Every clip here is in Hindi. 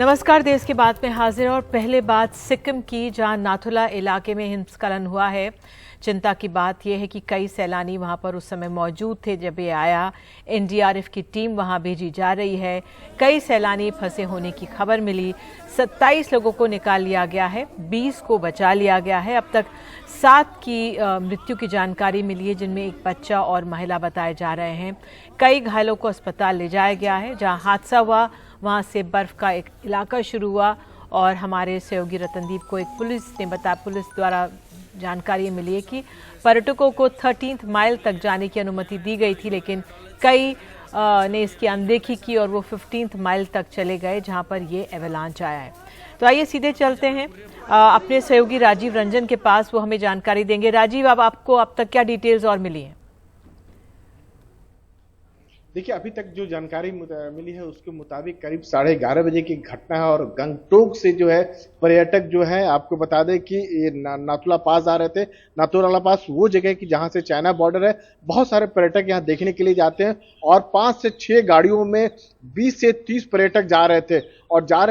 नमस्कार। देश की बात में हाजिर और पहले बात सिक्किम की, जहां नाथुला इलाके में हिमस्खलन हुआ है। चिंता की बात यह है कि कई सैलानी वहां पर उस समय मौजूद थे जब ये आया। एनडीआरएफ की टीम वहां भेजी जा रही है। कई सैलानी फंसे होने की खबर मिली। 27 लोगों को निकाल लिया गया है, 20 को बचा लिया गया है। अब तक 7 की मृत्यु की जानकारी मिली है, जिनमें एक बच्चा और महिला बताए जा रहे हैं। कई घायलों को अस्पताल ले जाया गया है। जहां हादसा हुआ वहां से बर्फ का एक इलाका शुरू हुआ और हमारे सहयोगी रतनदीप को एक पुलिस द्वारा जानकारी मिली है कि पर्यटकों को 13th माइल तक जाने की अनुमति दी गई थी, लेकिन कई ने इसकी अनदेखी की और वो 15th माइल तक चले गए, जहां पर ये एवलांच आया है। तो आइए सीधे चलते हैं अपने सहयोगी राजीव रंजन के पास, वो हमें जानकारी देंगे। राजीव, अब आपको अब तक क्या डिटेल्स और मिली हैं? देखिए, अभी तक जो जानकारी मिली है उसके मुताबिक करीब 11:30 बजे की घटना है और गंगटोक से जो है पर्यटक जो है, आपको बता दें कि ये नाथुला पास आ रहे थे। नाथुला पास वो जगह है कि जहां से चाइना बॉर्डर है। बहुत सारे पर्यटक यहाँ देखने के लिए जाते हैं और 5 से 6 गाड़ियों में 20 से 30 पर्यटक जा रहे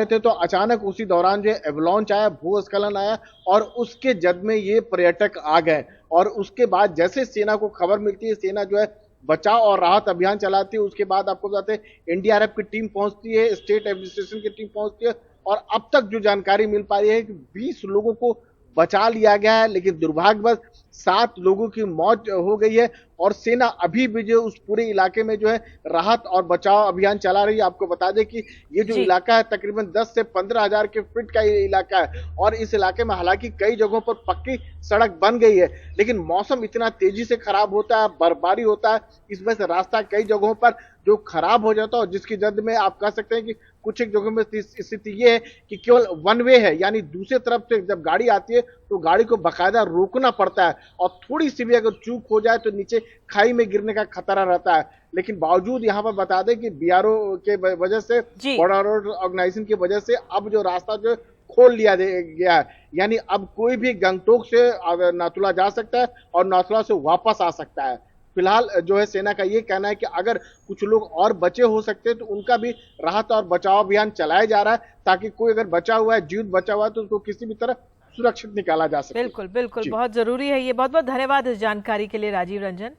थे तो अचानक उसी दौरान जो एवलांच आया, भूस्खलन आया और उसके जद में ये पर्यटक आ गए। और उसके बाद जैसे सेना को खबर मिलती है, सेना जो है बचाव और राहत अभियान चलाती है। उसके बाद आपको बताते हैं एनडीआरएफ की टीम पहुंचती है, स्टेट एडमिनिस्ट्रेशन की टीम पहुंचती है और अब तक जो जानकारी मिल पा रही है कि 20 लोगों को बचा लिया गया है, लेकिन दुर्भाग्यवश 7 लोगों की मौत हो गई है और सेना अभी भी जो उस पूरे इलाके में जो है राहत और बचाव अभियान चला रही है। आपको बता दें कि ये जो इलाका है तकरीबन 10 से 15 हजार के फीट का ये इलाका है और इस इलाके में हालांकि कई जगहों पर पक्की सड़क बन गई है, लेकिन मौसम इतना तेजी से खराब होता है, बर्फबारी होता है, इस वजह से रास्ता कई जगहों पर जो खराब हो जाता है और जिसकी जद में आप कह सकते हैं कि कुछ एक जगहों में स्थिति ये है कि केवल वन वे है, यानी दूसरी तरफ से जब गाड़ी आती है तो गाड़ी को बाकायदा रोकना पड़ता है और थोड़ी सी भी अगर चूक हो जाए तो नीचे खाई में गिरने का खतरा रहता है। लेकिन बावजूद यहाँ पर बता दें कि बीआरओ के वजह से, बॉर्डर रोड ऑर्गेनाइजेशन की वजह से अब जो रास्ता जो खोल लिया गया है, यानी अब कोई भी गंगटोक से नाथुला जा सकता है और नाथुला से वापस आ सकता है। फिलहाल जो है सेना का ये कहना है कि अगर कुछ लोग और बचे हो सकते हैं तो उनका भी राहत और बचाव अभियान चलाया जा रहा है, ताकि कोई अगर बचा हुआ है, जीवित बचा हुआ है, तो उसको किसी भी तरह सुरक्षित निकाला जा सके। बिल्कुल बहुत जरूरी है ये। बहुत बहुत धन्यवाद इस जानकारी के लिए राजीव रंजन।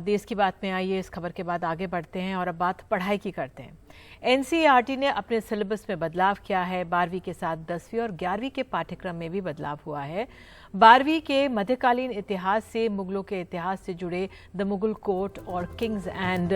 देश की बात में आइए, इस खबर के बाद आगे बढ़ते हैं और अब बात पढ़ाई की करते हैं। एनसीईआरटी ने अपने सिलेबस में बदलाव किया है। 12वीं के साथ 10वीं और 11वीं के पाठ्यक्रम में भी बदलाव हुआ है। 12वीं के मध्यकालीन इतिहास से मुगलों के इतिहास से जुड़े द मुगल कोर्ट और किंग्स एंड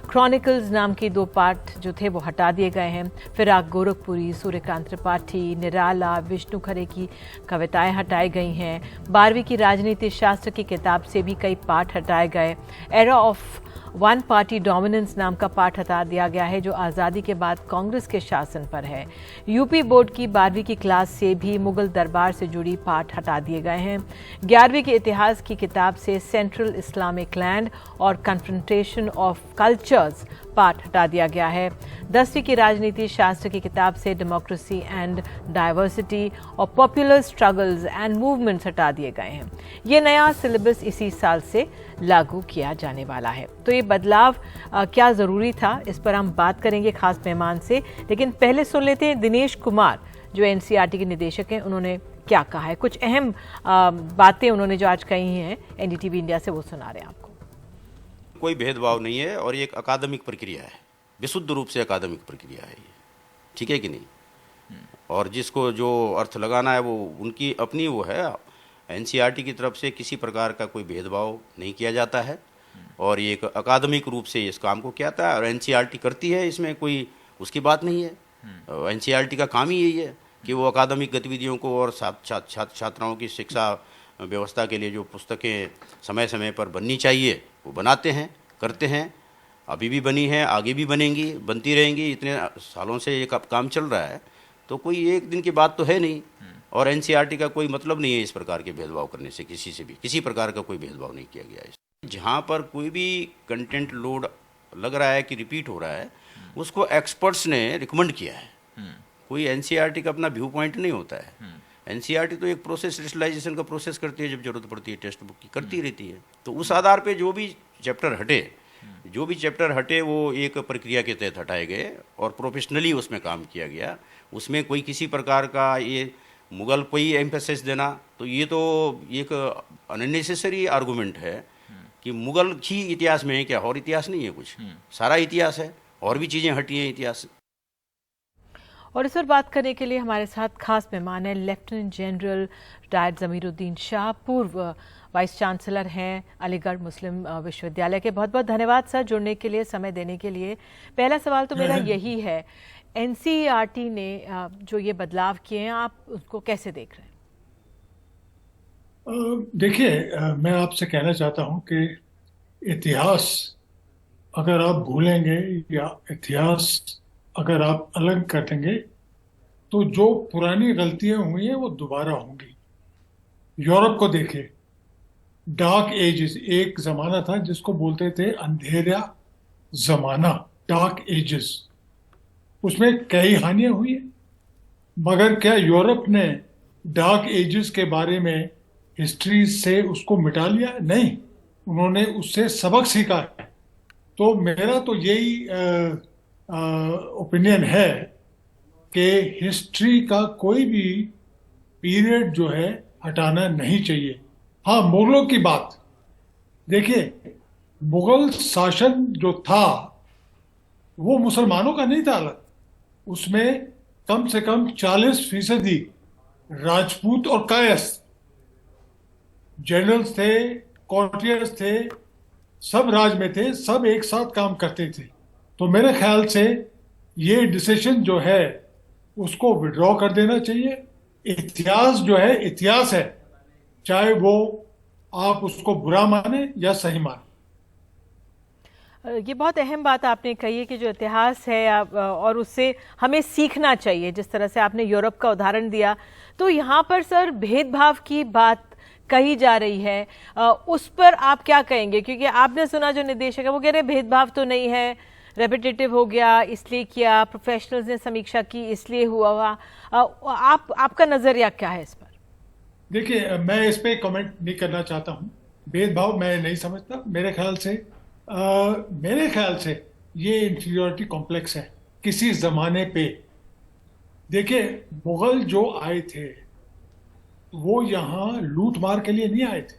क्रॉनिकल्स नाम के 2 पाठ जो थे वो हटा दिए गए हैं। फिराक गोरखपुरी, सूर्यकांत त्रिपाठी, निराला, विष्णु खरे की कविताएं हटाई गई हैं। 12वीं की राजनीति शास्त्र की किताब से भी कई पाठ हटाए गए। Era of one party dominance नाम का पाठ हटा दिया गया है, जो आज़ादी के बाद कांग्रेस के शासन पर है। यूपी बोर्ड की 12वीं की क्लास से भी मुगल दरबार से जुड़ी पाठ हटा दिए गए हैं। 11वीं के इतिहास की किताब से सेंट्रल इस्लामिक लैंड और कन्फ्रंटेशन ऑफ कल्चर्स पाठ हटा दिया गया है। 10वीं की राजनीति शास्त्र की किताब से डेमोक्रेसी एंड डाइवर्सिटी और पॉपुलर स्ट्रगल्स एंड मूवमेंट्स हटा दिए गए हैं। ये नया सिलेबस इसी साल से लागू किया जाने वाला है। तो ये बदलाव क्या ज़रूरी था, इस पर हम बात करेंगे खास मेहमान से, लेकिन पहले सुन लेते हैं दिनेश कुमार जो एनसीईआरटी के निदेशक हैं, उन्होंने क्या कहा है। कुछ अहम बातें उन्होंने जो आज कही हैं एनडीटीवी इंडिया से, वो सुना रहे हैं आपको। कोई भेदभाव नहीं है और ये एक अकादमिक प्रक्रिया है, विशुद्ध रूप से अकादमिक प्रक्रिया है ये, ठीक है कि नहीं। और जिसको जो अर्थ लगाना है वो उनकी अपनी वो है। एनसीईआरटी की तरफ से किसी प्रकार का कोई भेदभाव नहीं किया जाता है और ये एक अकादमिक रूप से इस काम को किया जाता है और एनसीईआरटी करती है, इसमें कोई उसकी बात नहीं है। एनसीईआरटी का काम ही यही है कि वो अकादमिक गतिविधियों को और छात्राओं की शिक्षा व्यवस्था के लिए जो पुस्तकें समय समय पर बननी चाहिए वो बनाते हैं, करते हैं। अभी भी बनी है, आगे भी बनेंगी, बनती रहेंगी। इतने सालों से ये काम चल रहा है, तो कोई एक दिन की बात तो है नहीं। और एनसीईआरटी का कोई मतलब नहीं है इस प्रकार के भेदभाव करने से, किसी से भी किसी प्रकार का कोई भेदभाव नहीं किया गया है। जहाँ पर कोई भी कंटेंट लोड लग रहा है कि रिपीट हो रहा है, उसको एक्सपर्ट्स ने रिकमेंड किया है। कोई एनसीईआरटी का अपना व्यू पॉइंट नहीं होता है। एनसीईआरटी तो एक प्रोसेस, रेशनलाइजेशन का प्रोसेस करती है, जब जरूरत पड़ती है टेक्स्ट बुक की करती रहती है। तो उस आधार पे जो भी चैप्टर हटे, जो भी चैप्टर हटे वो एक प्रक्रिया के तहत हटाए गए और प्रोफेशनली उसमें काम किया गया। उसमें कोई किसी प्रकार का ये मुगल पे ही एम्फेसिस देना, तो ये तो एक अननेसेसरी आर्गूमेंट है कि मुगल ही इतिहास में है क्या, और इतिहास नहीं है कुछ, सारा इतिहास है, और भी चीज़ें हटी हैं इतिहास से। और इस पर बात करने के लिए हमारे साथ खास मेहमान है lieutenant general retired Zamiruddin Shah, पूर्व वाइस चांसलर हैं अलीगढ़ मुस्लिम विश्वविद्यालय के। बहुत बहुत धन्यवाद सर जुड़ने के लिए, समय देने के लिए। पहला सवाल तो मेरा यही है, एनसीईआरटी ने जो ये बदलाव किए हैं, आप उसको कैसे देख रहे हैं? देखिए, मैं आपसे कहना चाहता हूं कि इतिहास अगर आप भूलेंगे या इतिहास अगर आप अलग कर देंगे तो जो पुरानी गलतियां हुई हैं वो दोबारा होंगी। यूरोप को देखिए, डार्क एजेस एक जमाना था जिसको बोलते थे अंधेरा जमाना, डार्क एजेस। उसमें कई हानियां हुई हैं, मगर क्या यूरोप ने डार्क एजेस के बारे में हिस्ट्री से उसको मिटा लिया? नहीं, उन्होंने उससे सबक सीखा है। तो मेरा तो यही ओपिनियन है कि हिस्ट्री का कोई भी पीरियड जो है हटाना नहीं चाहिए। हाँ, मुगलों की बात देखिए, मुगल शासन जो था वो मुसलमानों का नहीं था अलग, उसमें कम से कम 40% राजपूत और कायस्थ जनरल्स थे, कॉर्टियर्स थे, सब राज में थे, सब एक साथ काम करते थे। तो मेरे ख्याल से ये डिसीजन जो है उसको विड्रॉ कर देना चाहिए। इतिहास जो है इतिहास है, चाहे वो आप उसको बुरा माने या सही माने। ये बहुत अहम बात आपने कही है कि जो इतिहास है और उससे हमें सीखना चाहिए। जिस तरह से आपने यूरोप का उदाहरण दिया, तो यहाँ पर सर भेदभाव की बात कही जा रही है, उस पर आप क्या कहेंगे? क्योंकि आपने सुना जो निदेशक है वो कह रहे भेदभाव तो नहीं है, रेपिटेटिव हो गया इसलिए किया, प्रोफेशनल्स ने समीक्षा की इसलिए हुआ। आपका नजरिया क्या है इस पर? देखिए, मैं इस पे कमेंट नहीं करना चाहता हूँ। भेदभाव मैं नहीं समझता। मेरे ख्याल से ये इंफीरियरिटी कॉम्प्लेक्स है किसी जमाने पे। देखिए, मुगल जो आए थे वो यहाँ लूट मार के लिए नहीं आए थे,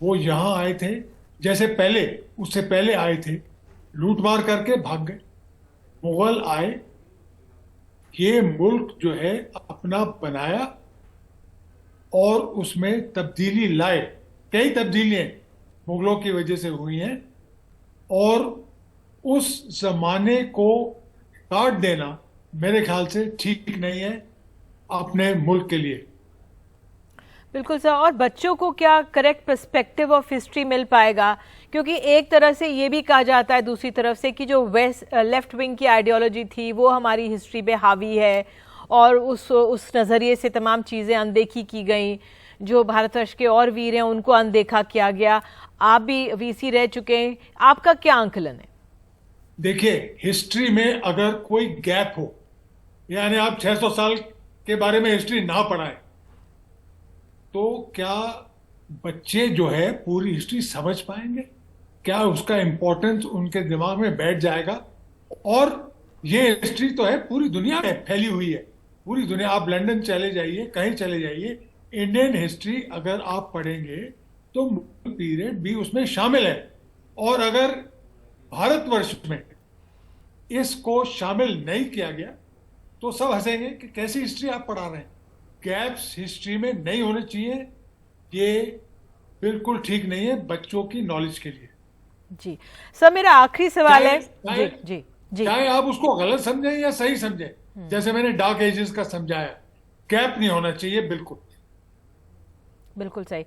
वो यहाँ आए थे जैसे पहले, उससे पहले आए थे, लूट मार करके भाग गए। मुगल आए, ये मुल्क जो है अपना बनाया और उसमें तब्दीली लाए। कई तब्दीलियां मुगलों की वजह से हुई हैं, और उस जमाने को काट देना मेरे ख्याल से ठीक नहीं है अपने मुल्क के लिए। बिल्कुल सर। और बच्चों को क्या करेक्ट पर्सपेक्टिव ऑफ हिस्ट्री मिल पाएगा? क्योंकि एक तरह से ये भी कहा जाता है दूसरी तरफ से कि जो लेफ्ट विंग की आइडियोलॉजी थी वो हमारी हिस्ट्री पे हावी है, और उस नज़रिए से तमाम चीज़ें अनदेखी की गई। जो भारतवर्ष के और वीर हैं उनको अनदेखा किया गया। आप भी वीसी रह चुके हैं, आपका क्या आंकलन है? देखिए, हिस्ट्री में अगर कोई गैप हो, यानी आप 600 साल के बारे में हिस्ट्री ना पढ़ाएं, तो क्या बच्चे जो है पूरी हिस्ट्री समझ पाएंगे? क्या उसका इंपॉर्टेंस उनके दिमाग में बैठ जाएगा? और ये हिस्ट्री तो है पूरी दुनिया में फैली हुई है, पूरी दुनिया। आप लंदन चले जाइए, कहीं चले जाइए, इंडियन हिस्ट्री अगर आप पढ़ेंगे तो मुगल पीरियड भी उसमें शामिल है। और अगर भारतवर्ष में इसको शामिल नहीं किया गया तो सब हंसेंगे कि कैसी हिस्ट्री आप पढ़ा रहे हैं। गैप्स हिस्ट्री में नहीं होने चाहिए, ये बिल्कुल ठीक नहीं है बच्चों की नॉलेज के लिए। जी सर, मेरा आखिरी सवाल है। जी जी जी, चाहे आप उसको गलत समझें या सही समझें, जैसे मैंने डार्क एजेस का समझाया, गैप नहीं होना चाहिए। बिल्कुल बिल्कुल सही।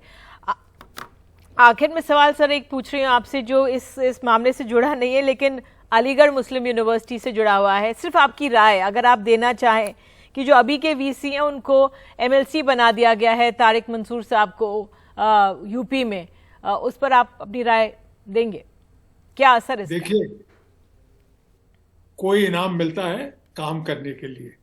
आखिर में सवाल सर एक पूछ रही हूँ आपसे, जो इस मामले से जुड़ा नहीं है लेकिन अलीगढ़ मुस्लिम यूनिवर्सिटी से जुड़ा हुआ है। सिर्फ आपकी राय अगर आप देना चाहें कि जो अभी के वीसी हैं उनको एमएलसी बना दिया गया है तारिक मंसूर साहब को यूपी में, उस पर आप अपनी राय देंगे? क्या असर इसका? देखिए, कोई इनाम मिलता है काम करने के लिए।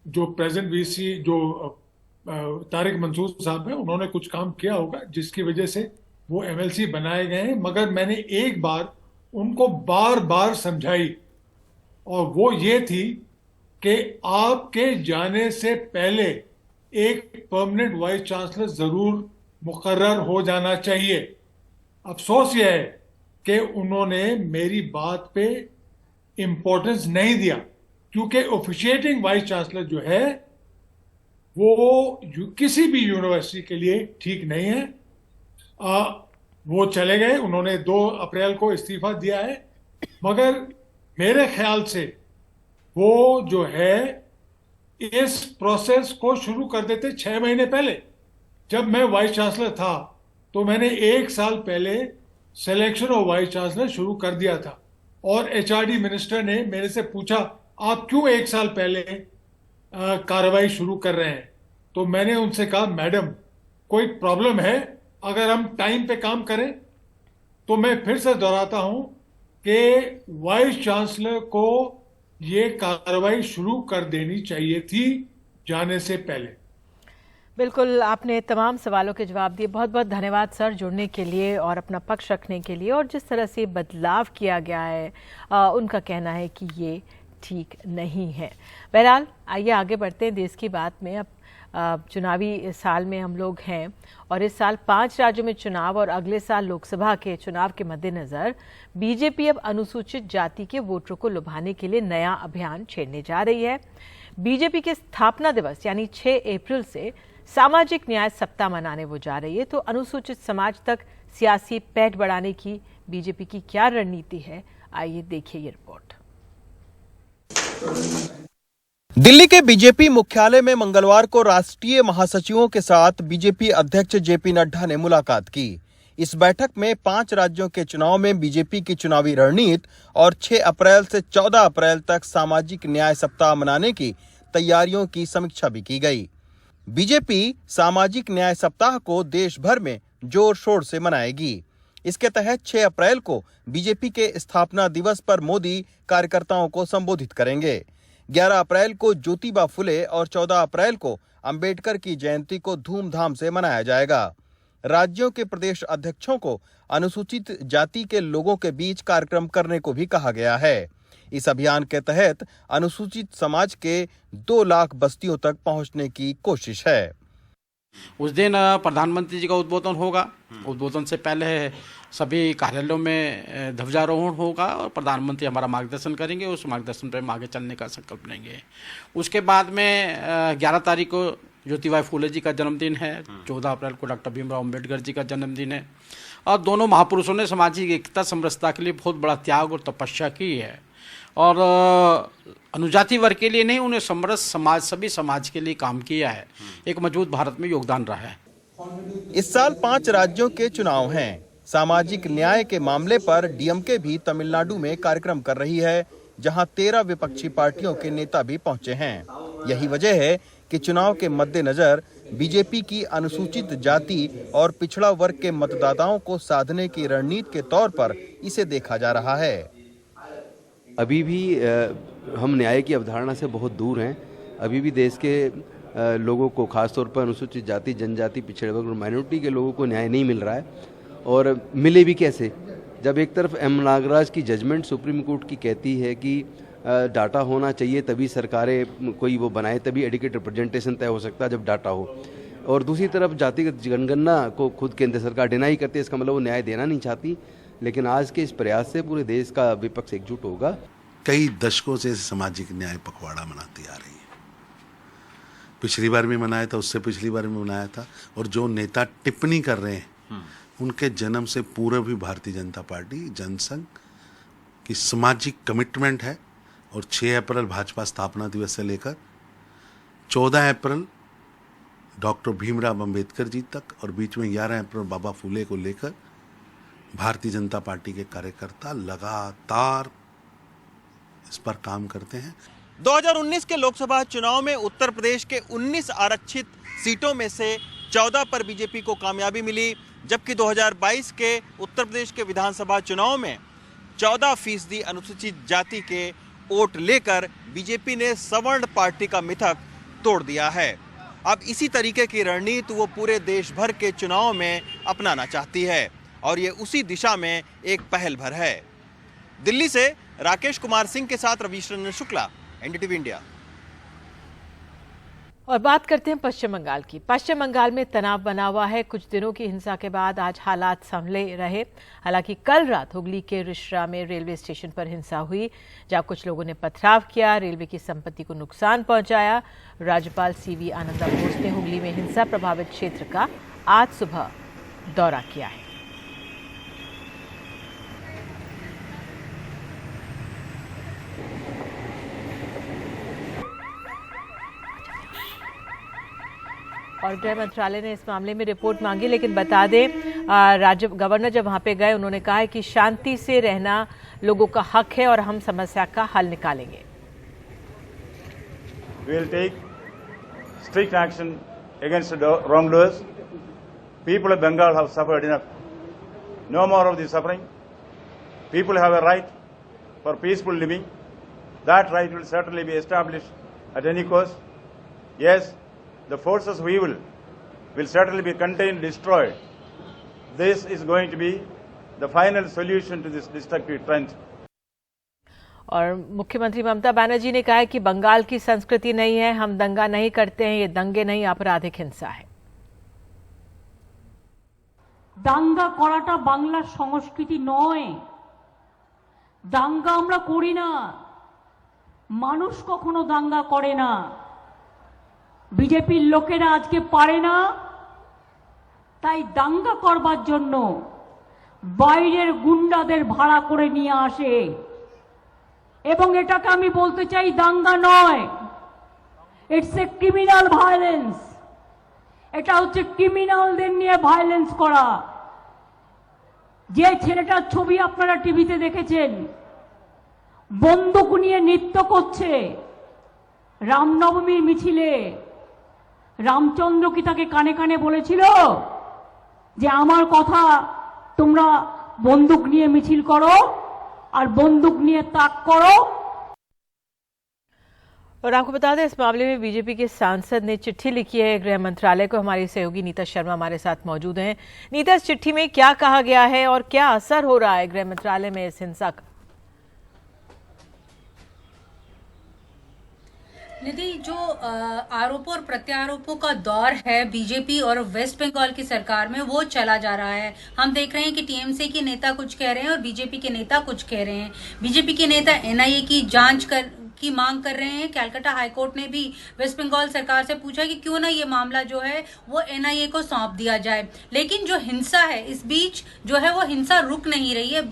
जो प्रेजेंट वीसी जो तारिक मंसूर साहब हैं, उन्होंने कुछ काम किया होगा जिसकी वजह से वो एमएलसी बनाए गए, मगर मैंने एक बार उनको बार बार समझाई, और वो ये थी कि आपके जाने से पहले एक परमानेंट वाइस चांसलर जरूर मुकर्रर हो जाना चाहिए। अफसोस यह है कि उन्होंने मेरी बात पे इम्पोर्टेंस नहीं दिया, क्योंकि ऑफिशिएटिंग वाइस चांसलर जो है वो किसी भी यूनिवर्सिटी के लिए ठीक नहीं है। वो चले गए, उन्होंने 2 अप्रैल को इस्तीफा दिया है, मगर मेरे ख्याल से वो जो है इस प्रोसेस को शुरू कर देते 6 महीने पहले। जब मैं वाइस चांसलर था तो मैंने 1 साल पहले सिलेक्शन ऑफ वाइस चांसलर शुरू कर दिया था, और एचआरडी मिनिस्टर ने मेरे से पूछा आप क्यों 1 साल पहले कार्रवाई शुरू कर रहे हैं। तो मैंने उनसे कहा मैडम कोई प्रॉब्लम है अगर हम टाइम पे काम करें? तो मैं फिर से दोहराता हूं कि वाइस चांसलर को ये कार्रवाई शुरू कर देनी चाहिए थी जाने से पहले। बिल्कुल, आपने तमाम सवालों के जवाब दिए। बहुत बहुत धन्यवाद सर जुड़ने के लिए और अपना पक्ष रखने के लिए। और जिस तरह से बदलाव किया गया है उनका कहना है कि ये ठीक नहीं है। बहरहाल आइए आगे बढ़ते हैं देश की बात में। अब चुनावी साल में हम लोग हैं और इस साल 5 राज्यों में चुनाव और अगले साल लोकसभा के चुनाव के मद्देनजर बीजेपी अब अनुसूचित जाति के वोटरों को लुभाने के लिए नया अभियान छेड़ने जा रही है। बीजेपी के स्थापना दिवस यानी 6 अप्रैल से सामाजिक न्याय सप्ताह मनाने वो जा रही है। तो अनुसूचित समाज तक सियासी पैठ बढ़ाने की बीजेपी की क्या रणनीति है, आइए देखिए ये रिपोर्ट। दिल्ली के बीजेपी मुख्यालय में मंगलवार को राष्ट्रीय महासचिवों के साथ बीजेपी अध्यक्ष जेपी नड्डा ने मुलाकात की। इस बैठक में 5 राज्यों के चुनाव में बीजेपी की चुनावी रणनीति और 6 अप्रैल से 14 अप्रैल तक सामाजिक न्याय सप्ताह मनाने की तैयारियों की समीक्षा भी की गई। बीजेपी सामाजिक न्याय सप्ताह को देश भर में जोर शोर से मनाएगी। इसके तहत 6 अप्रैल को बीजेपी के स्थापना दिवस पर मोदी कार्यकर्ताओं को संबोधित करेंगे। 11 अप्रैल को ज्योतिबा फुले और 14 अप्रैल को अंबेडकर की जयंती को धूमधाम से मनाया जाएगा। राज्यों के प्रदेश अध्यक्षों को अनुसूचित जाति के लोगों के बीच कार्यक्रम करने को भी कहा गया है। इस अभियान के तहत अनुसूचित समाज के 2 लाख बस्तियों तक पहुंचने की कोशिश है। उस दिन प्रधानमंत्री जी का उद्बोधन होगा। उद्बोधन से पहले सभी कार्यालयों में ध्वजारोहण होगा और प्रधानमंत्री हमारा मार्गदर्शन करेंगे। उस मार्गदर्शन पर हम आगे चलने का संकल्प लेंगे। उसके बाद में 11 तारीख को ज्योतिबा फुले जी का जन्मदिन है। 14 अप्रैल को डॉक्टर भीमराव अम्बेडकर जी का जन्मदिन है। और दोनों महापुरुषों ने सामाजिक एकता समरसता के लिए बहुत बड़ा त्याग और तपस्या की है। और अनुजाति वर्ग के लिए नहीं, उन्हें समरस समाज सभी समाज के लिए काम किया है। एक मजबूत भारत में योगदान रहा है। इस साल 5 राज्यों के चुनाव हैं। सामाजिक न्याय के मामले पर डीएमके भी तमिलनाडु में कार्यक्रम कर रही है, जहां 13 विपक्षी पार्टियों के नेता भी पहुंचे हैं। यही वजह है कि चुनाव के मद्देनजर बीजेपी की अनुसूचित जाति और पिछड़ा वर्ग के मतदाताओं को साधने की रणनीति के तौर पर इसे देखा जा रहा है। अभी भी हम न्याय की अवधारणा से बहुत दूर हैं। अभी भी देश के लोगों को, खासतौर पर अनुसूचित जाति, जनजाति, पिछड़े वर्ग और माइनॉरिटी के लोगों को न्याय नहीं मिल रहा है। और मिले भी कैसे, जब एक तरफ एम नागराज की जजमेंट सुप्रीम कोर्ट की कहती है कि डाटा होना चाहिए तभी सरकारें कोई वो बनाए, तभी एडिक्वेट रिप्रेजेंटेशन तय हो सकता है जब डाटा हो, और दूसरी तरफ जातिगत जनगणना को खुद केंद्र सरकार डिनाई करती है। इसका मतलब वो न्याय देना नहीं चाहती। लेकिन आज के इस प्रयास से पूरे देश का विपक्ष एकजुट होगा। कई दशकों से सामाजिक न्याय पखवाड़ा मनाती आ रही है। पिछली बार भी मनाया था, उससे पिछली बार भी मनाया था। और जो नेता टिप्पणी कर रहे हैं उनके जन्म से पूर्व भी भारतीय जनता पार्टी जनसंघ की सामाजिक कमिटमेंट है। और 6 अप्रैल भाजपा स्थापना दिवस से लेकर 14 अप्रैल डॉक्टर भीमराव अंबेडकर जी तक और बीच में 11 अप्रैल बाबा फुले को लेकर भारतीय जनता पार्टी के कार्यकर्ता लगातार इस पर काम करते हैं। 2019 के लोकसभा चुनाव में उत्तर प्रदेश के 19 आरक्षित सीटों में से 14 पर बीजेपी को कामयाबी मिली, जबकि 2022 के उत्तर प्रदेश के विधानसभा चुनाव में 14% अनुसूचित जाति के वोट लेकर बीजेपी ने सवर्ण पार्टी का मिथक तोड़ दिया है। अब इसी तरीके की रणनीति वो पूरे देश भर के चुनाव में अपनाना चाहती है और ये उसी दिशा में एक पहल भर है। दिल्ली से राकेश कुमार सिंह के साथ रवीश रंजन शुक्ला, एनडीटीवी इंडिया। और बात करते हैं पश्चिम बंगाल की। पश्चिम बंगाल में तनाव बना हुआ है। कुछ दिनों की हिंसा के बाद आज हालात संभले रहे। हालांकि कल रात हुगली के रिश्रा में रेलवे स्टेशन पर हिंसा हुई, जहां कुछ लोगों ने पथराव किया, रेलवे की संपत्ति को नुकसान पहुंचाया। राज्यपाल सीवी आनंदा बोस ने हुगली में हिंसा प्रभावित क्षेत्र का आज सुबह दौरा किया है। और गृह मंत्रालय ने इस मामले में रिपोर्ट मांगी, लेकिन बता दें राज्य गवर्नर जब वहां पे गए उन्होंने कहा है कि शांति से रहना लोगों का हक है और हम समस्या का हल निकालेंगे। We will take strict action against the wrongdoers. People of Bengal have suffered enough. No more of the suffering. People have a right for peaceful living. That right will certainly be established at any cost. Yes, the forces of evil will certainly be contained, destroyed. This is going to be the final solution to this destructive trend. और मुख्यमंत्री ममता बनर्जी ने कहा है कि बंगाल की संस्कृति नहीं है, हम दंगा नहीं करते हैं, ये दंगे नहीं आपराधिक हिंसा है। দাঙ্গা করাটা বাংলার সংস্কৃতি নয়। দাঙ্গা আমরা করি না, মানুষ কখনো দাঙ্গা করে না। বিজেপির লোকেরা আজকে পারে না, তাই দাঙ্গা করবার জন্য বাইরের গুন্ডাদের ভাড়া করে নিয়ে আসে এবং এটাকে আমি বলতে চাই দাঙ্গা নয়, ইটস এ ক্রিমিনাল ভায়োলেন্স। এটা হচ্ছে ক্রিমিনালদের নিয়ে ভায়োলেন্স করা। যে ছেলেটার ছবি আপনারা টিভিতে দেখেছেন বন্দুক নিয়ে নৃত্য করছে রামনবমীর মিছিলে, রামচন্দ্র কি তাকে কানে কানে বলেছিল যে আমার কথা তোমরা বন্দুক নিয়ে মিছিল করো আর বন্দুক নিয়ে তাক करो। और आपको बता दें इस मामले में बीजेपी के सांसद ने चिट्ठी लिखी है गृह मंत्रालय को। हमारी सहयोगी नीता शर्मा हमारे साथ मौजूद हैं। नीता, इस चिट्ठी में क्या कहा गया है और क्या असर हो रहा है गृह मंत्रालय में इस हिंसा का? निधि, जो आरोपों और प्रत्यारोपों का दौर है बीजेपी और वेस्ट बंगाल की सरकार में वो चला जा रहा है। हम देख रहे हैं कि टीएमसी के नेता कुछ कह रहे हैं और बीजेपी के नेता कुछ कह रहे हैं। बीजेपी के नेता एनआईए की जांच की मांग कर रहे हैं। कलकत्ता हाईकोर्ट ने भी वेस्ट बंगाल सरकार से पूछा कि क्यों ना ये मामला जो है वो एनआईए को सौंप दिया जाए। लेकिन जो हिंसा है इस बीच जो है वो हिंसा रुक नहीं रही है,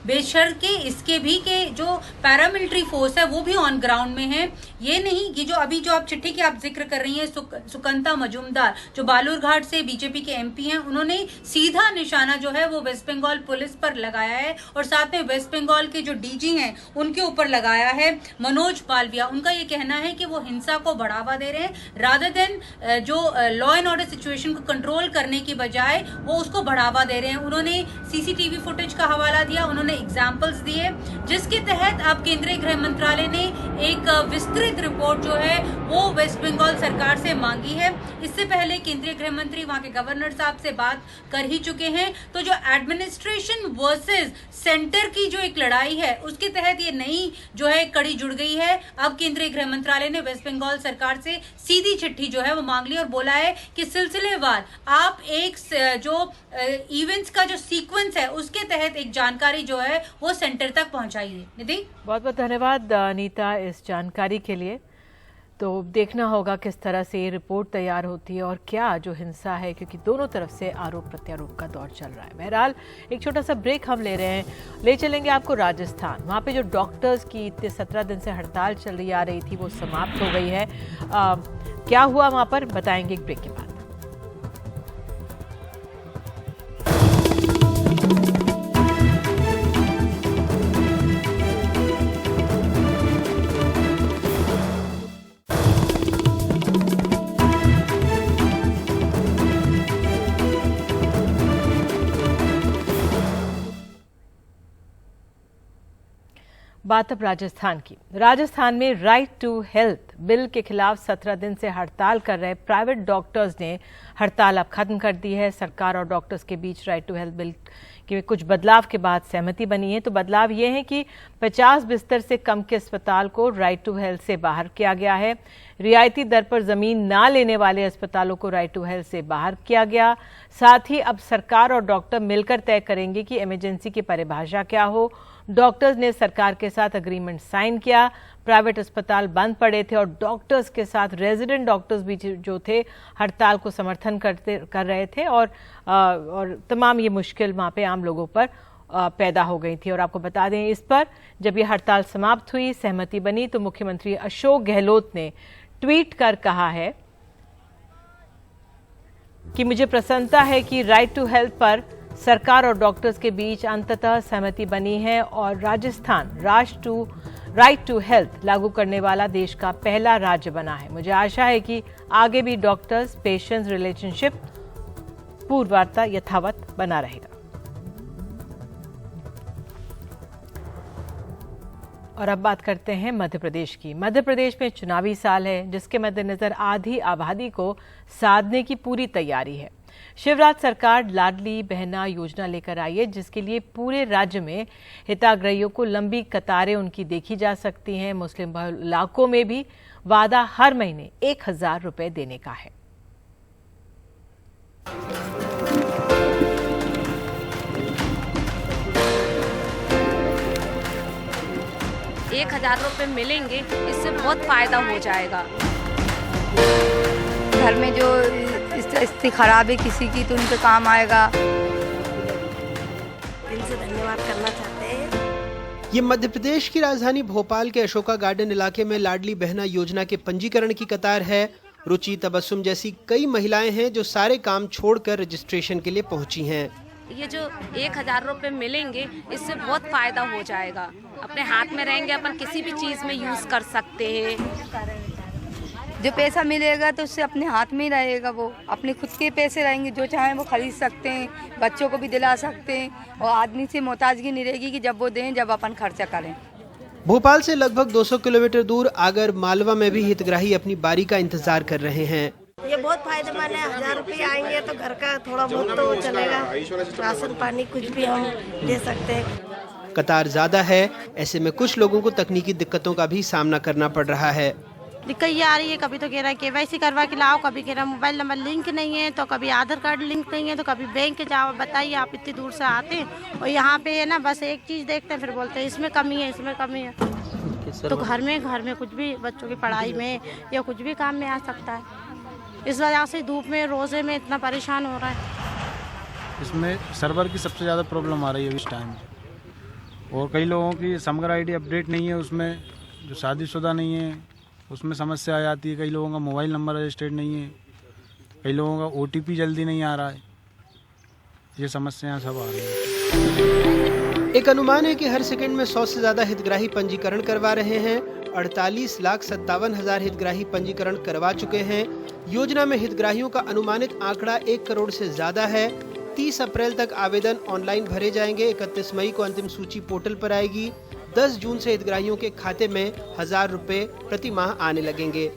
बेशर्ते इसके भी के जो पैरामिलिट्री फोर्स है वो भी ऑन ग्राउंड में है। ये नहीं कि जो अभी जो आप चिट्ठी की आप जिक्र कर रही हैं सुकंता मजूमदार जो बालूरघाट से बीजेपी के एमपी हैं, उन्होंने सीधा निशाना जो है वो वेस्ट बंगाल पुलिस पर लगाया है और साथ में वेस्ट बंगाल के जो डीजी हैं उनके ऊपर लगाया है, मनोज मालविया। उनका ये कहना है कि वो हिंसा को बढ़ावा दे रहे हैं, रादर देन जो लॉ एंड ऑर्डर सिचुएशन को कंट्रोल करने की बजाय वो उसको बढ़ावा दे रहे हैं। उन्होंने सीसीटीवी फुटेज का हवाला दिया, उन्होंने एग्जाम्पल्स दिए, जिसके तहत अब केंद्रीय गृह मंत्रालय ने एक विस्तृत रिपोर्ट जो है वो वेस्ट बंगाल सरकार से मांगी है। इससे पहले केंद्रीय गृह मंत्री वहां के गवर्नर साहब से बात कर ही चुके हैं। तो जो एडमिनिस्ट्रेशन वर्सेस सेंटर की जो एक लड़ाई है उसके तहत ये नई जो है कड़ी जुड़ गई है। अब केंद्रीय गृह मंत्रालय ने वेस्ट बंगाल सरकार से सीधी चिट्ठी जो है वो मांग ली और बोला है कि सिलसिलेवार आप एक जो इवेंट्स का जो सीक्वेंस है उसके तहत एक जानकारी जो है वो सेंटर तक पहुंचाइए। निधि, बहुत बहुत धन्यवाद नीता इस जानकारी के लिए। तो देखना होगा किस तरह से ये रिपोर्ट तैयार होती है और क्या जो हिंसा है, क्योंकि दोनों तरफ से आरोप प्रत्यारोप का दौर चल रहा है। बहरहाल एक छोटा सा ब्रेक हम ले रहे हैं, ले चलेंगे आपको राजस्थान। वहाँ पे जो डॉक्टर्स की 17 दिन से हड़ताल चल रही आ रही थी वो समाप्त हो गई है। क्या हुआ वहाँ पर बताएंगे एक ब्रेक के बाद। बात अब राजस्थान की। राजस्थान में राइट टू हेल्थ बिल के खिलाफ 17 दिन से हड़ताल कर रहे प्राइवेट डॉक्टर्स ने हड़ताल अब खत्म कर दी है। सरकार और डॉक्टर्स के बीच राइट टू हेल्थ बिल के कुछ बदलाव के बाद सहमति बनी है। तो बदलाव ये है कि 50 बिस्तर से कम के अस्पताल को राइट टू हेल्थ से बाहर किया गया है। रियायती दर पर जमीन ना लेने वाले अस्पतालों को राइट टू हेल्थ से बाहर किया गया। साथ ही अब सरकार और डॉक्टर मिलकर तय करेंगे कि इमरजेंसी की परिभाषा क्या हो। डॉक्टर्स ने सरकार के साथ अग्रीमेंट साइन किया। प्राइवेट अस्पताल बंद पड़े थे और डॉक्टर्स के साथ रेजिडेंट डॉक्टर्स भी जो थे हड़ताल को समर्थन कर रहे थे और तमाम ये मुश्किल वहाँ पे आम लोगों पर पैदा हो गई थी। और आपको बता दें, इस पर जब ये हड़ताल समाप्त हुई, सहमति बनी, तो मुख्यमंत्री अशोक गहलोत ने ट्वीट कर कहा है कि मुझे प्रसन्नता है कि राइट टू हेल्थ पर सरकार और डॉक्टर्स के बीच अंततः सहमति बनी है और राजस्थान राइट टू हेल्थ लागू करने वाला देश का पहला राज्य बना है। मुझे आशा है कि आगे भी डॉक्टर्स पेशेंट्स रिलेशनशिप पूर्ववार्ता यथावत बना रहेगा। और अब बात करते हैं मध्य प्रदेश की। मध्य प्रदेश में चुनावी साल है, जिसके मद्देनजर आधी आबादी को साधने की पूरी तैयारी है। शिवराज सरकार लाडली बहना योजना लेकर आई है, जिसके लिए पूरे राज्य में हितग्राहियों को लंबी कतारें उनकी देखी जा सकती हैं। मुस्लिम बहुल इलाकों में भी वादा हर महीने 1000 रुपए देने का है। 1000 रुपये मिलेंगे, इससे बहुत फायदा हो जाएगा। घर में जो स्थिति खराब है किसी की, तो उनके काम आएगा। दिल से धन्यवाद करना चाहते हैं। ये मध्य प्रदेश की राजधानी भोपाल के अशोका गार्डन इलाके में लाडली बहना योजना के पंजीकरण की कतार है। रुचि, तबस्सुम जैसी कई महिलाएं हैं जो सारे काम छोड़कर रजिस्ट्रेशन के लिए पहुंची हैं। ये जो 1000 रुपये मिलेंगे, इससे बहुत फायदा हो जाएगा। अपने हाथ में रहेंगे, अपन किसी भी चीज में यूज कर सकते हैं। जो पैसा मिलेगा तो उससे अपने हाथ में ही रहेगा, वो अपने खुद के पैसे रहेंगे, जो चाहें वो खरीद सकते हैं, बच्चों को भी दिला सकते हैं और आदमी से मोहताजगी नहीं रहेगी कि जब वो दें, जब अपन खर्चा करें। भोपाल से लगभग 200 किलोमीटर दूर आगर मालवा में भी हितग्राही अपनी बारी का इंतजार कर रहे हैं। ये बहुत फायदेमंद है। 1000 रुपये आएंगे तो घर का थोड़ा बहुत तो चलेगा, राशन पानी कुछ भी हम दे सकते हैं। कतार ज्यादा है, ऐसे में कुछ लोगों को तकनीकी दिक्कतों का भी सामना करना पड़ रहा है। दिक्कत ये आ रही है, कभी तो कह रहा है KYC करवा के लाओ, कभी कह रहा है मोबाइल नंबर लिंक नहीं है, तो कभी आधार कार्ड लिंक नहीं है, तो कभी बैंक जाओ। बताइए, आप इतनी दूर से आते हैं और यहाँ पे है ना, बस एक चीज़ देखते हैं, फिर बोलते हैं इसमें कमी है, इसमें कमी है। तो घर में कुछ भी बच्चों की पढ़ाई में या कुछ भी काम में आ सकता है। इस वजह से धूप में, रोजे में इतना परेशान हो रहा है। इसमें सर्वर की सबसे ज़्यादा प्रॉब्लम आ रही है इस टाइम, और कई लोगों की समग्र ID अपडेट नहीं है, उसमें जो शादीशुदा नहीं है उसमें समस्या आ जाती है। कई लोगों का मोबाइल नंबर रजिस्टर्ड नहीं है, कई लोगों का OTP जल्दी नहीं आ रहा है। ये समस्याएं सब आ रही हैं। एक अनुमान है कि हर सेकंड में 100 से ज्यादा हितग्राही पंजीकरण करवा रहे हैं। 48,57,000 हितग्राही पंजीकरण करवा चुके हैं। योजना में हितग्राहियों का अनुमानित आंकड़ा 1 करोड़ से ज्यादा है। 30 अप्रैल तक आवेदन ऑनलाइन भरे जाएंगे। 31 मई को अंतिम सूची पोर्टल पर आएगी। 10 जून से हितग्राहियों के खाते में 1000 रुपए प्रति माह आने लगेंगे।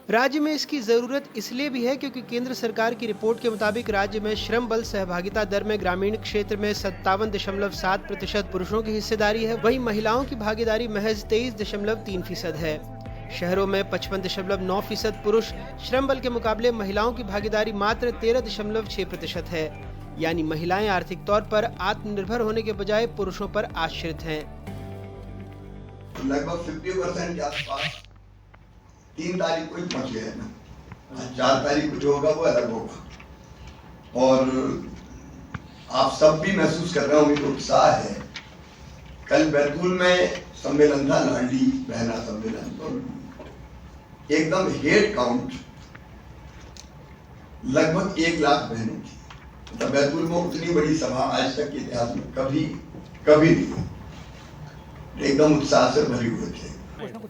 राज्य में इसकी जरूरत इसलिए भी है क्योंकि केंद्र सरकार की रिपोर्ट के मुताबिक राज्य में श्रम बल सहभागिता दर में ग्रामीण क्षेत्र में 57.7% पुरुषों की हिस्सेदारी है, वहीं महिलाओं की भागीदारी महज 23.3% है। शहरों में 55.9% पुरुष श्रम बल के मुकाबले महिलाओं की भागीदारी मात्र 13.6% है। यानी महिलाएं आर्थिक तौर पर आत्मनिर्भर होने के बजाय पुरुषों पर आश्रित हैं। लगभग 50% के आसपास 3 तारीख को ही पहुंच गए ना, 4 तारीख को जो होगा वो अलग होगा। और आप सब भी महसूस कर रहे होंगे, उत्साह है। कल बैतूल में सम्मेलन था, लाडली बहना सम्मेलन, तो एकदम हेड काउंट लगभग 1 लाख बहनों की। तो बैतूल में उतनी बड़ी सभा आज तक के इतिहास में कभी नहीं, एकदम उत्साह से भरे हुए थे।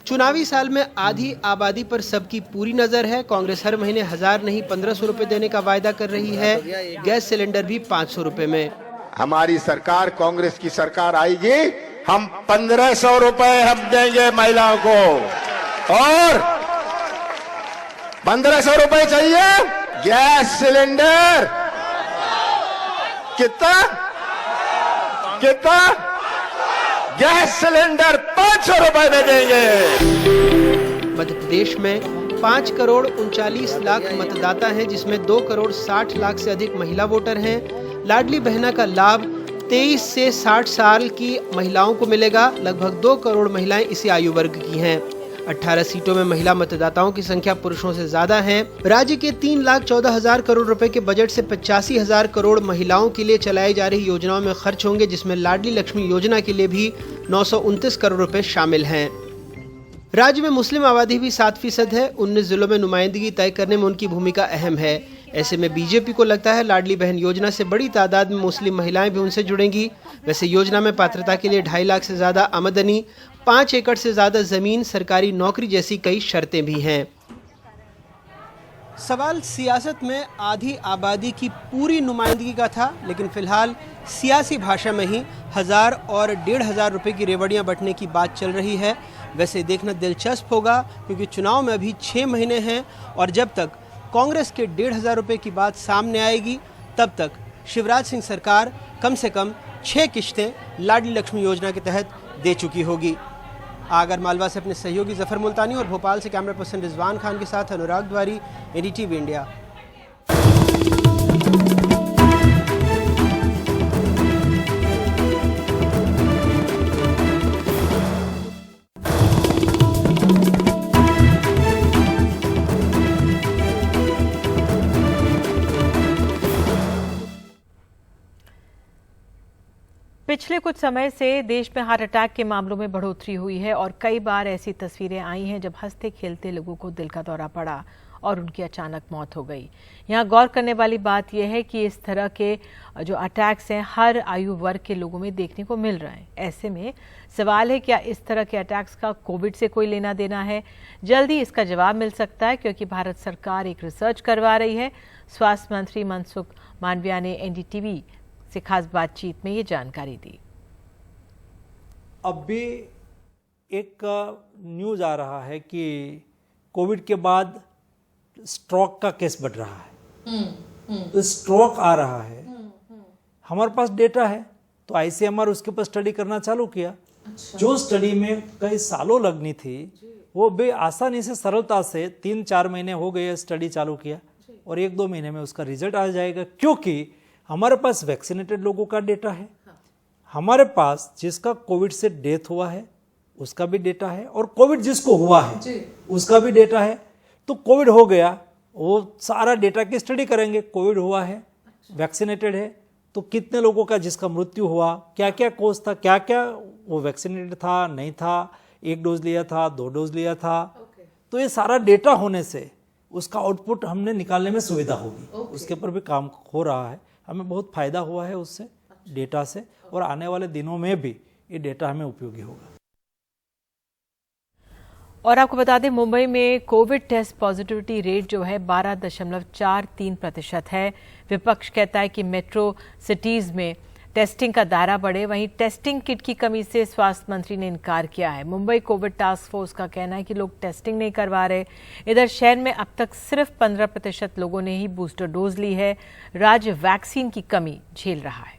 चुनावी साल में आधी आबादी पर सबकी पूरी नजर है। कांग्रेस हर महीने 1000 नहीं 1500 रुपए देने का वायदा कर रही है। गैस सिलेंडर भी 500 रुपए में। हमारी सरकार, कांग्रेस की सरकार आएगी, हम 1500 रुपए हम देंगे महिलाओं को, और 1500 रुपए चाहिए गैस सिलेंडर कितना गैस सिलेंडर 500 रुपए में देंगे। मध्य प्रदेश में 5 करोड़ 39 लाख मतदाता हैं, जिसमें 2 करोड़ 60 लाख से अधिक महिला वोटर हैं। लाडली बहना का लाभ 23 से 60 साल की महिलाओं को मिलेगा। लगभग 2 करोड़ महिलाएं इसी आयु वर्ग की हैं। 18 सीटों में महिला मतदाताओं की संख्या पुरुषों से ज्यादा है। राज्य के 3,14,000 करोड़ रुपए के बजट से 85,000 करोड़ महिलाओं के लिए चलाई जा रही योजनाओं में खर्च होंगे, जिसमें लाडली लक्ष्मी योजना के लिए भी 929 करोड़ रुपए शामिल हैं। राज्य में मुस्लिम आबादी भी 7% है। 19 जिलों में नुमाइंदगी तय करने में उनकी भूमिका अहम है। ऐसे में बीजेपी को लगता है लाडली बहन योजना से बड़ी तादाद में मुस्लिम महिलाएं भी उनसे जुड़ेंगी। वैसे योजना में पात्रता के लिए 2.5 लाख से ज्यादा आमदनी, 5 एकड़ से ज्यादा जमीन, सरकारी नौकरी जैसी कई शर्तें भी हैं। सवाल सियासत में आधी आबादी की पूरी नुमाइंदगी का था, लेकिन फिलहाल सियासी भाषा में ही 1000 और 1,500 रुपए की रेवड़ियां बंटने की बात चल रही है। वैसे देखना दिलचस्प होगा, क्योंकि चुनाव में अभी 6 महीने हैं और जब तक कांग्रेस के 1,500 रुपए की बात सामने आएगी, तब तक शिवराज सिंह सरकार कम से कम 6 किश्तें लाडली लक्ष्मी योजना के तहत दे चुकी होगी। आगर मालवा से अपने सहयोगी जफर मुल्तानी और भोपाल से कैमरा पर्सन रिजवान खान के साथ अनुराग द्वारी, एनडीटीवी इंडिया। पिछले कुछ समय से देश में हार्ट अटैक के मामलों में बढ़ोतरी हुई है और कई बार ऐसी तस्वीरें आई हैं जब हंसते खेलते लोगों को दिल का दौरा पड़ा और उनकी अचानक मौत हो गई। यहाँ गौर करने वाली बात यह है कि इस तरह के जो अटैक्स हैं हर आयु वर्ग के लोगों में देखने को मिल रहे हैं। ऐसे में सवाल है, क्या इस तरह के अटैक्स का कोविड से कोई लेना देना है? जल्दी इसका जवाब मिल सकता है, क्योंकि भारत सरकार एक रिसर्च करवा रही है। स्वास्थ्य मंत्री मनसुख मांडविया ने एनडीटीवी से खास बातचीत में ये जानकारी दी। अब भी एक न्यूज़ आ रहा है कि कोविड के बाद स्ट्रोक का केस बढ़ रहा है। तो स्ट्रोक आ रहा है, हमारे पास डेटा है, तो आईसीएमआर उसके ऊपर स्टडी करना चालू किया। जो स्टडी में कई सालों लगनी थी, वो बे आसानी से, सरलता से 3-4 महीने हो गए स्टडी चालू किया और 1-2 महीने में उसका रिजल्ट आ जाएगा, क्योंकि हमारे पास वैक्सीनेटेड लोगों का डेटा है, हमारे पास जिसका कोविड से डेथ हुआ है उसका भी डेटा है, और कोविड जिसको हुआ है उसका भी डेटा है। तो कोविड हो गया, वो सारा डेटा की स्टडी करेंगे। कोविड हुआ है, वैक्सीनेटेड है, तो कितने लोगों का जिसका मृत्यु हुआ, क्या क्या कोज था, क्या क्या वो वैक्सीनेटेड था, नहीं था, 1 डोज लिया था, 2 डोज लिया था। तो ये सारा डेटा होने से उसका आउटपुट हमने निकालने में सुविधा होगी। उसके ऊपर भी काम हो रहा है, हमें बहुत फायदा हुआ है उससे, डेटा से, और आने वाले दिनों में भी ये डेटा हमें उपयोगी होगा। और आपको बता दें, मुंबई में कोविड टेस्ट पॉजिटिविटी रेट जो है 12.43% है। विपक्ष कहता है कि मेट्रो सिटीज में टेस्टिंग का दायरा बढ़े, वहीं टेस्टिंग किट की कमी से स्वास्थ्य मंत्री ने इनकार किया है। मुंबई कोविड टास्क फोर्स का कहना है कि लोग टेस्टिंग नहीं करवा रहे। इधर शहर में अब तक सिर्फ 15% लोगों ने ही बूस्टर डोज ली है। राज्य वैक्सीन की कमी झेल रहा है।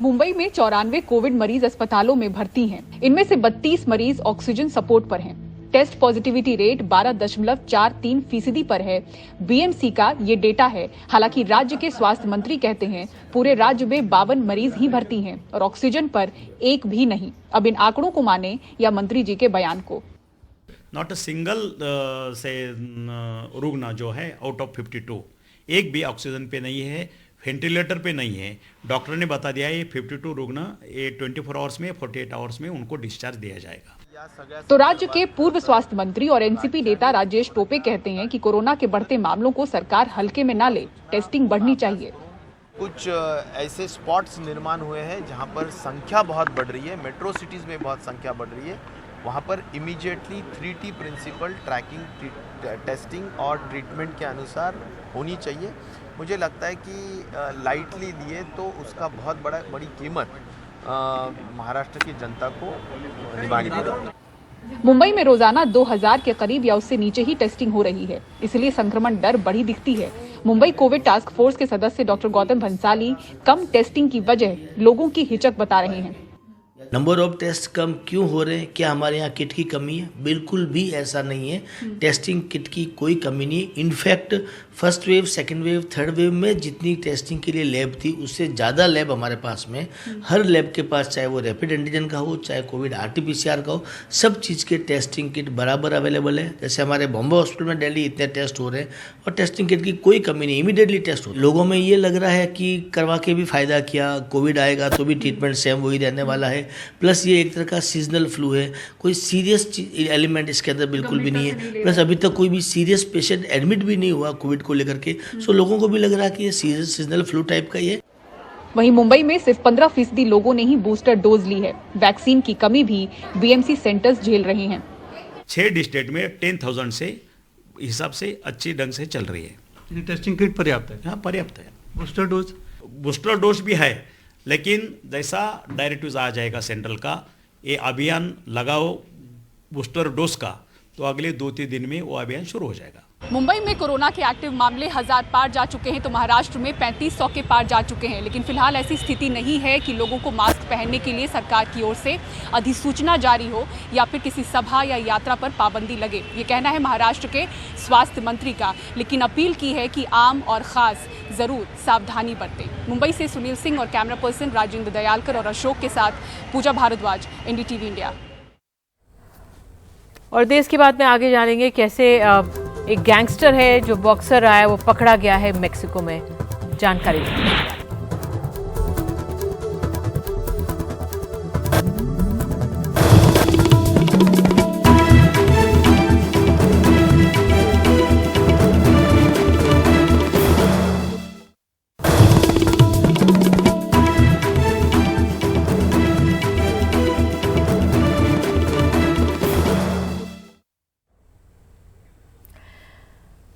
मुंबई में 94 कोविड मरीज अस्पतालों में भर्ती हैं। इनमें से 32 मरीज ऑक्सीजन सपोर्ट पर हैं। टेस्ट पॉजिटिविटी रेट 12.43% पर है। बीएमसी का ये डेटा है। हालांकि राज्य के स्वास्थ्य मंत्री कहते हैं पूरे राज्य में 52 मरीज ही भर्ती हैं और ऑक्सीजन पर एक भी नहीं। अब इन आंकड़ों को माने या मंत्री जी के बयान को। नॉट अ सिंगल से रुग्ण जो है आउट ऑफ 52 एक भी ऑक्सीजन पे नहीं है, वेंटिलेटर पे नहीं है। डॉक्टर ने बता दिया ये 52 रुग्ण ये 24 आवर्स में, 48 आवर्स में उनको डिस्चार्ज दिया जाएगा। तो राज्य के पूर्व स्वास्थ्य मंत्री और एनसीपी नेता राजेश टोपे कहते हैं कि कोरोना के बढ़ते मामलों को सरकार हल्के में ना ले, टेस्टिंग बढ़नी चाहिए। कुछ ऐसे स्पॉट्स निर्माण हुए हैं जहां पर संख्या बहुत बढ़ रही है, मेट्रो सिटीज में बहुत संख्या बढ़ रही है, वहां पर immediately 3T principle tracking, testing और ट्रीटमेंट के अनुसार होनी चाहिए। मुझे लगता है कि लाइटली लिए तो उसका बहुत बड़ी कीमत महाराष्ट्र की जनता को निभानी पड़ेगी। मुंबई में रोजाना 2000 के करीब या उससे नीचे ही टेस्टिंग हो रही है, इसलिए संक्रमण दर बढ़ी दिखती है। मुंबई कोविड टास्क फोर्स के सदस्य डॉक्टर गौतम भंसाली कम टेस्टिंग की वजह लोगों की हिचक बता रहे हैं। नंबर ऑफ टेस्ट कम क्यों हो रहे हैं? क्या हमारे यहाँ किट की कमी है? बिल्कुल भी ऐसा नहीं है। टेस्टिंग किट की कोई कमी नहीं है। In fact first wave, second wave, third wave में जितनी टेस्टिंग के लिए लैब थी उससे ज़्यादा लैब हमारे पास में, हर लैब के पास, चाहे वो रैपिड एंटीजन का हो, चाहे कोविड RT-PCR का हो, सब चीज़ के टेस्टिंग किट बराबर अवेलेबल है। जैसे हमारे बॉम्बे हॉस्पिटल में डेली इतने टेस्ट हो रहे हैं और टेस्टिंग किट की कोई कमी नहीं, इमीडिएटली टेस्ट हो। लोगों में ये लग रहा है कि करवा के भी फायदा किया, कोविड आएगा तो भी ट्रीटमेंट सेम वही रहने वाला है। प्लस ये एक तरह का सीजनल फ्लू है, कोई सीरियस एलिमेंट इसके अंदर बिल्कुल भी नहीं है। प्लस अभी तक कोई भी सीरियस पेशेंट एडमिट भी नहीं हुआ कोविड को लेकर के, सो लोगों को भी लग रहा है कि ये सीजनल फ्लू टाइप का ही है। वहीं मुंबई में सिर्फ 15% लोगों ने ही बूस्टर डोज ली है। वैक्सीन की कमी भी BMC सेंटर्स झेल रहे हैं। 6 डिस्ट्रिक्ट में 10,000 से हिसाब से अच्छी ढंग से चल रही है। टेस्टिंग किट पर्याप्त है? हाँ, पर्याप्त है। बूस्टर डोज भी है, लेकिन जैसा डायरेक्टिव आ जाएगा सेंट्रल का, ये अभियान लगाओ बूस्टर डोज का, तो अगले 2-3 दिन में वो अभियान शुरू हो जाएगा। मुंबई में कोरोना के एक्टिव मामले 1000 पार जा चुके हैं तो महाराष्ट्र में 3500 के पार जा चुके हैं। लेकिन फिलहाल ऐसी स्थिति नहीं है कि लोगों को मास्क पहनने के लिए सरकार की ओर से अधिसूचना जारी हो या फिर किसी सभा या यात्रा पर पाबंदी लगे। ये कहना है महाराष्ट्र के स्वास्थ्य मंत्री का, लेकिन अपील की है कि आम और खास जरूर सावधानी बरतें। मुंबई से सुनील सिंह और कैमरा पर्सन राजेंद्र दयालकर और अशोक के साथ पूजा भारद्वाज, NDTV इंडिया। और देश की बात में आगे जानेंगे कैसे एक गैंगस्टर है जो बॉक्सर रहा है वो पकड़ा गया है मेक्सिको में। जानकारी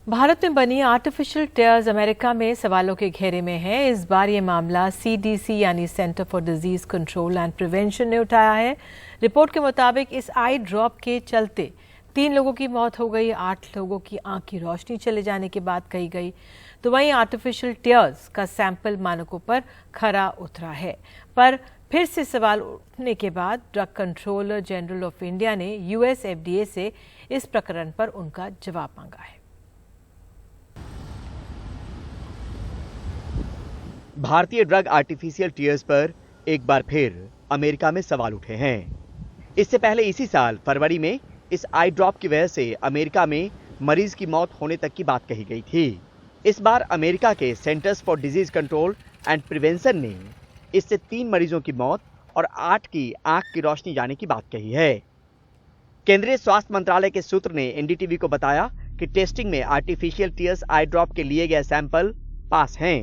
भारत में बनी आर्टिफिशियल टेयर्स अमेरिका में सवालों के घेरे में है। इस बार ये मामला CDC यानी centre for disease control and prevention ने उठाया है। रिपोर्ट के मुताबिक इस आई ड्रॉप के चलते 3 लोगों की मौत हो गई, 8 लोगों की आंख की रोशनी चले जाने की बात कही गई। तो वहीं आर्टिफिशियल टेयर्स का सैंपल मानकों पर खरा उतरा है। पर फिर से सवाल उठने के बाद drug controller general of India ने US FDA से इस प्रकरण पर उनका जवाब मांगा है। भारतीय ड्रग आर्टिफिशियल टीयर्स पर एक बार फिर अमेरिका में सवाल उठे हैं। इससे पहले इसी साल फरवरी में इस आई ड्रॉप की वजह से अमेरिका में मरीज की मौत होने तक की बात कही गई थी। इस बार अमेरिका के centres for disease control and prevention ने इससे 3 मरीजों की मौत और 8 की आंख की रोशनी जाने की बात कही है। केंद्रीय स्वास्थ्य मंत्रालय के सूत्र ने NDTV को बताया कि टेस्टिंग में आर्टिफिशियल टीयर्स आई ड्रॉप के लिए गए सैंपल पास हैं।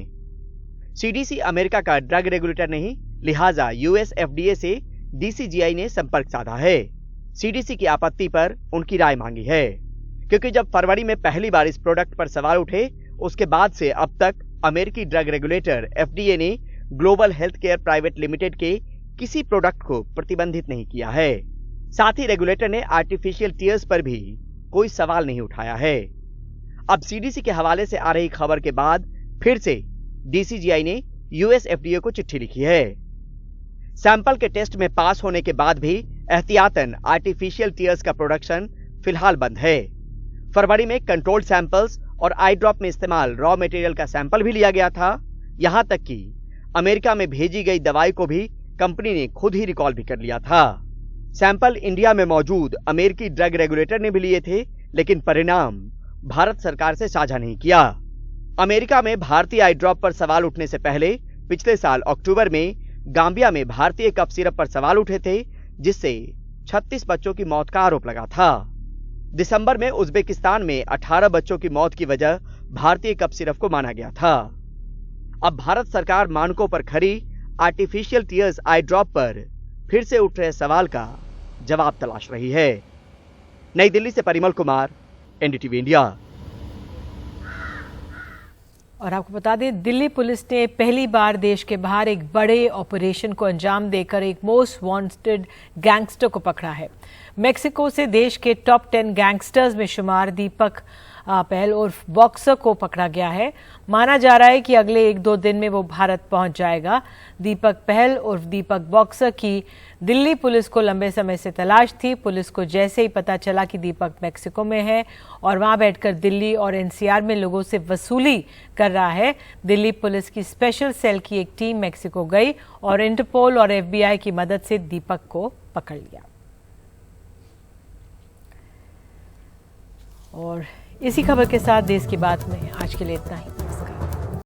CDC अमेरिका का ड्रग रेगुलेटर नहीं, लिहाजा US FDA से DCGI ने संपर्क साधा है। CDC की आपत्ति पर उनकी राय मांगी है, क्योंकि जब फरवरी में पहली बार इस प्रोडक्ट पर सवाल उठे उसके बाद से अब तक अमेरिकी ड्रग रेगुलेटर FDA ने global health care private limited के किसी प्रोडक्ट को प्रतिबंधित नहीं किया है। साथ ही रेगुलेटर ने आर्टिफिशियल टीयर्स पर भी कोई सवाल नहीं उठाया है। अब CDC के हवाले से आ रही खबर के बाद फिर से DCGI ने US FDA को चिट्ठी लिखी है। सैंपल के टेस्ट में पास होने के बाद भी एहतियातन आर्टिफिशियल टीयर्स का प्रोडक्शन फिलहाल बंद है। फरवरी में कंट्रोल्ड सैंपल्स और आई ड्रॉप में इस्तेमाल रॉ मटेरियल का सैंपल भी लिया गया था। यहां तक कि अमेरिका में भेजी गई दवाई को भी कंपनी ने खुद ही रिकॉल भी कर लिया था। सैंपल इंडिया में मौजूद अमेरिकी ड्रग रेगुलेटर ने भी लिए थे, लेकिन परिणाम भारत सरकार से साझा नहीं किया। अमेरिका में भारतीय आई ड्रॉप पर सवाल उठने से पहले पिछले साल अक्टूबर में गाम्बिया में भारतीय कफ सिरप पर सवाल उठे थे, जिससे 36 बच्चों की मौत का आरोप लगा था। दिसंबर में उज्बेकिस्तान में 18 बच्चों की मौत की वजह भारतीय कफ सिरप को माना गया था। अब भारत सरकार मानकों पर खरी आर्टिफिशियल टीयर्स आई ड्रॉप पर फिर से उठ रहे सवाल का जवाब तलाश रही है। नई दिल्ली से परिमल कुमार, NDTV इंडिया। और आपको बता दें, दिल्ली पुलिस ने पहली बार देश के बाहर एक बड़े ऑपरेशन को अंजाम देकर एक मोस्ट वांटेड गैंगस्टर को पकड़ा है। मेक्सिको से देश के टॉप 10 गैंगस्टर्स में शुमार दीपक पहल उर्फ बॉक्सर को पकड़ा गया है। माना जा रहा है कि अगले 1-2 दिन में वो भारत पहुंच जाएगा। दीपक पहल उर्फ दीपक बॉक्सर की दिल्ली पुलिस को लंबे समय से तलाश थी। पुलिस को जैसे ही पता चला कि दीपक मेक्सिको में है और वहां बैठकर दिल्ली और एनसीआर में लोगों से वसूली कर रहा है, दिल्ली पुलिस की स्पेशल सेल की एक टीम मेक्सिको गई और इंटरपोल और FBI की मदद से दीपक को पकड़ लिया। और इसी खबर के साथ देश की बात में आज के लिए इतना ही।